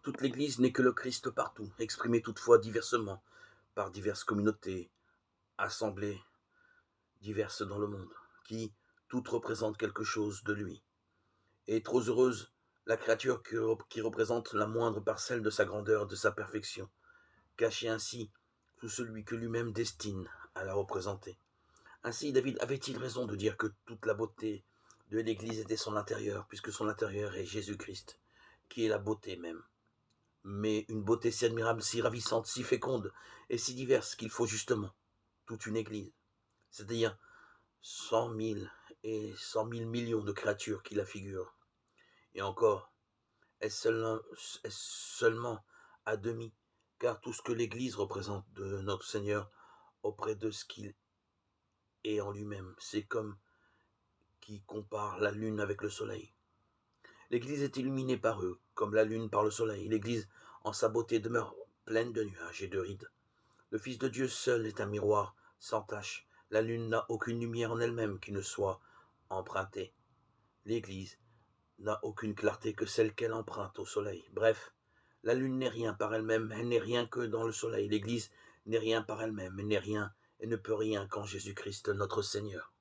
Toute l'Église n'est que le Christ partout, exprimé toutefois diversement, par diverses communautés, assemblées diverses dans le monde, qui toutes représentent quelque chose de lui. Et trop heureuse la créature qui représente la moindre parcelle de sa grandeur, de sa perfection, cachée ainsi sous celui que lui-même destine à la représenter. Ainsi, David avait-il raison de dire que toute la beauté de l'Église était son intérieur, puisque son intérieur est Jésus-Christ, qui est la beauté même. Mais une beauté si admirable, si ravissante, si féconde et si diverse qu'il faut justement toute une Église, c'est-à-dire 100 000 et 100 000 millions de créatures qui la figurent. Et encore, est-ce seulement à demi, car tout ce que l'Église représente de notre Seigneur auprès de ce qu'il est en lui-même, c'est comme qui compare la lune avec le soleil. L'Église est illuminée par eux, comme la lune par le soleil. L'Église, en sa beauté, demeure pleine de nuages et de rides. Le Fils de Dieu seul est un miroir sans tache. La lune n'a aucune lumière en elle-même qui ne soit empruntée. L'Église n'a aucune clarté que celle qu'elle emprunte au soleil. Bref, la lune n'est rien par elle-même, elle n'est rien que dans le soleil. L'Église n'est rien par elle-même, elle n'est rien et ne peut rien qu'en Jésus-Christ notre Seigneur.